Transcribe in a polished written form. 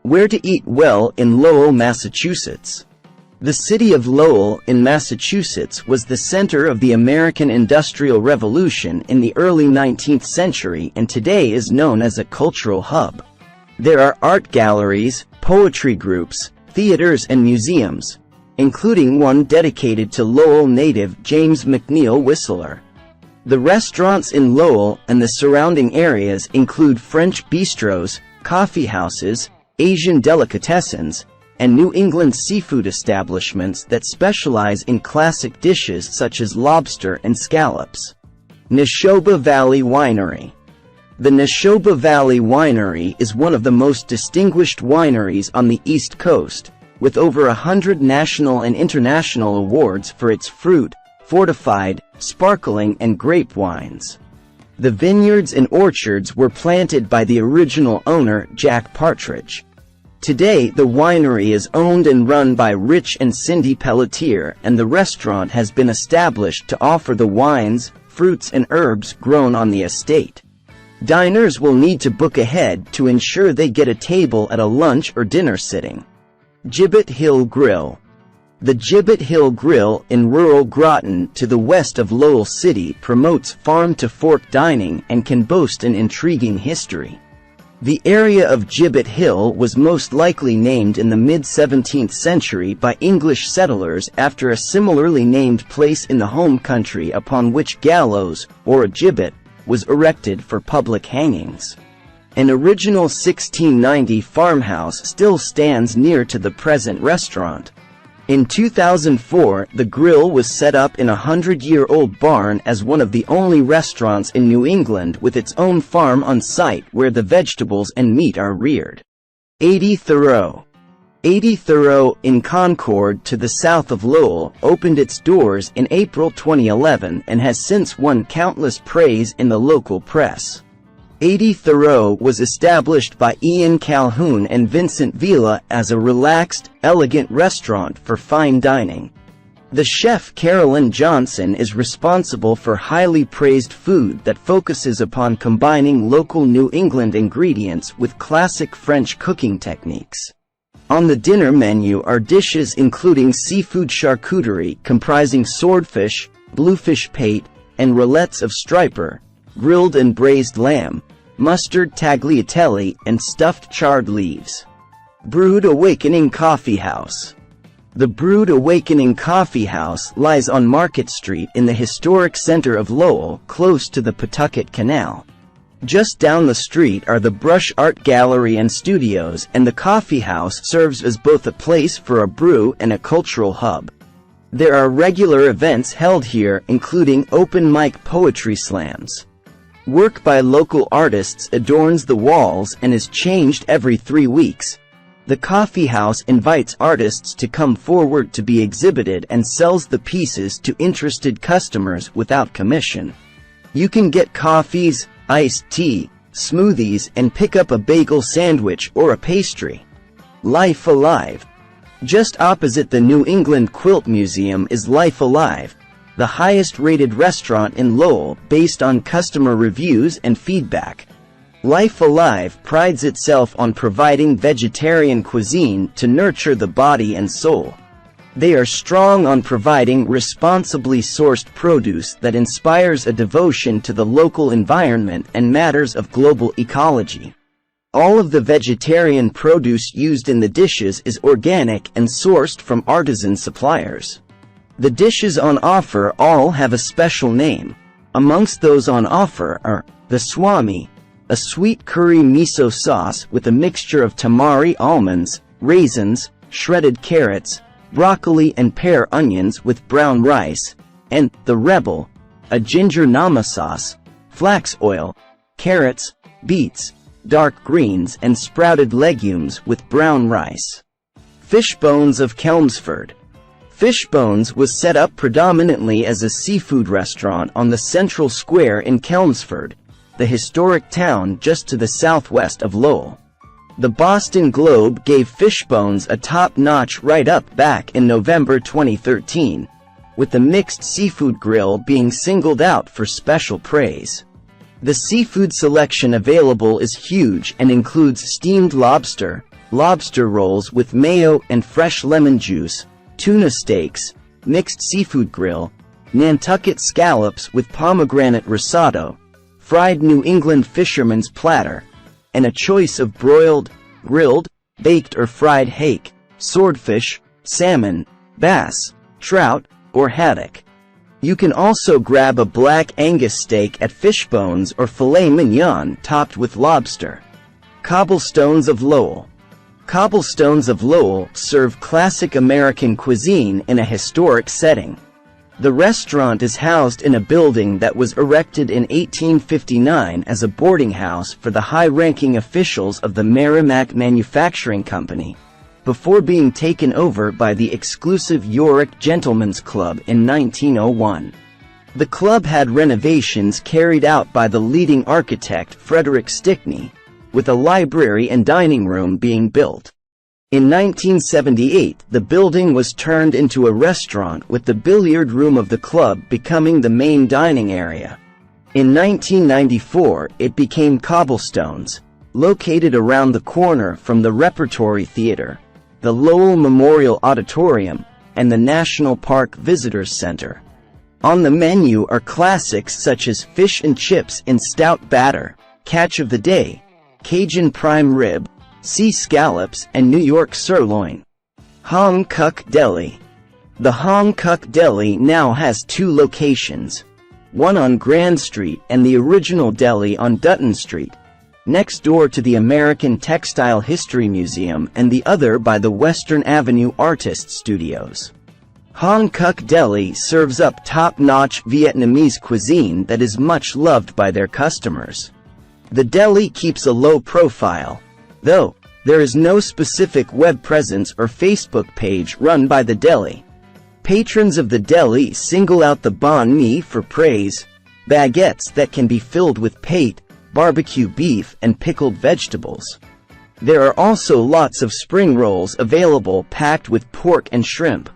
Where to eat well in Lowell, Massachusetts. The city of Lowell in Massachusetts was the center of the American Industrial Revolution in the early 19th century and today is known as a cultural hub. There are art galleries, poetry groups, theaters and museums, including one dedicated to Lowell native James McNeill Whistler. The restaurants in Lowell and the surrounding areas include French bistros, coffeehouses, Asian delicatessens, and New England seafood establishments that specialize in classic dishes such as lobster and scallops. Nashoba Valley Winery. The Nashoba Valley Winery is one of the most distinguished wineries on the East Coast, with over 100 national and international awards for its fruit, fortified, sparkling and grape wines. The vineyards and orchards were planted by the original owner, Jack Partridge. Today, the winery is owned and run by Rich and Cindy Pelletier, and the restaurant has been established to offer the wines, fruits and herbs grown on the estate. Diners will need to book ahead to ensure they get a table at a lunch or dinner sitting. Gibbet Hill Grill. The Gibbet Hill Grill in rural Groton to the west of Lowell City promotes farm-to-fork dining and can boast an intriguing history. The area of Gibbet Hill was most likely named in the mid-17th century by English settlers after a similarly named place in the home country upon which gallows, or a gibbet, was erected for public hangings. An original 1690 farmhouse still stands near to the present restaurant. In 2004, the grill was set up in a 100-year-old barn as one of the only restaurants in New England with its own farm on site where the vegetables and meat are reared. Thoreau. Thoreau in Concord to the south of Lowell opened its doors in April 2011 and has since won countless praise in the local press. Thoreau was established by Ian Calhoun and Vincent Villa as a relaxed, elegant restaurant for fine dining. The chef Carolyn Johnson is responsible for highly praised food that focuses upon combining local New England ingredients with classic French cooking techniques. On the dinner menu are dishes including seafood charcuterie comprising swordfish, bluefish pate, and roulets of striper, grilled and braised lamb, mustard tagliatelle, and stuffed chard leaves. Brewed Awakening Coffee House. The Brewed Awakening Coffee House lies on Market Street in the historic center of Lowell, close to the Pawtucket Canal. Just down the street are the Brush Art Gallery and Studios, and the coffee house serves as both a place for a brew and a cultural hub. There are regular events held here including open mic poetry slams. Work by local artists adorns the walls and is changed every 3 weeks. The coffee house invites artists to come forward to be exhibited and sells the pieces to interested customers without commission. You can get coffees, iced tea, smoothies, and pick up a bagel sandwich or a pastry. Life Alive. Just opposite the New England Quilt Museum is Life Alive, the highest-rated restaurant in Lowell based on customer reviews and feedback. Life Alive prides itself on providing vegetarian cuisine to nurture the body and soul. They are strong on providing responsibly sourced produce that inspires a devotion to the local environment and matters of global ecology. All of the vegetarian produce used in the dishes is organic and sourced from artisan suppliers. The dishes on offer all have a special name. Amongst those on offer are the Swami, a sweet curry miso sauce with a mixture of tamari almonds, raisins, shredded carrots, broccoli and pear onions with brown rice, and the Rebel, a ginger nama sauce, flax oil, carrots, beets, dark greens and sprouted legumes with brown rice. Fishbones of Chelmsford. Fishbones was set up predominantly as a seafood restaurant on the central square in Chelmsford, the historic town just to the southwest of Lowell. The Boston Globe gave Fishbones a top-notch write-up back in November 2013, with the mixed seafood grill being singled out for special praise. The seafood selection available is huge and includes steamed lobster, lobster rolls with mayo and fresh lemon juice, tuna steaks, mixed seafood grill, Nantucket scallops with pomegranate risotto, fried New England fisherman's platter, and a choice of broiled, grilled, baked or fried hake, swordfish, salmon, bass, trout, or haddock. You can also grab a black Angus steak at Fishbones or filet mignon topped with lobster. Cobblestones of Lowell. Cobblestones of Lowell serve classic American cuisine in a historic setting. The restaurant is housed in a building that was erected in 1859 as a boarding house for the high-ranking officials of the Merrimack Manufacturing Company, before being taken over by the exclusive Yorick Gentlemen's Club in 1901. The club had renovations carried out by the leading architect Frederick Stickney, with a library and dining room being built. In 1978, the building was turned into a restaurant with the billiard room of the club becoming the main dining area. In 1994, it became Cobblestones, located around the corner from the Repertory Theater, the Lowell Memorial Auditorium, and the National Park Visitors Center. On the menu are classics such as fish and chips in stout batter, catch of the day, Cajun prime rib, sea scallops, and New York sirloin. Kuk Deli. The Kuk Deli now has two locations, one on Grand Street and the original deli on Dutton Street, next door to the American Textile History Museum, and the other by the Western Avenue Artist Studios. Kuk Deli serves up top-notch Vietnamese cuisine that is much loved by their customers. The deli keeps a low profile, though there is no specific web presence or Facebook page run by the deli. Patrons of the deli single out the banh mi for praise, baguettes that can be filled with pate, barbecue beef, and pickled vegetables. There are also lots of spring rolls available packed with pork and shrimp.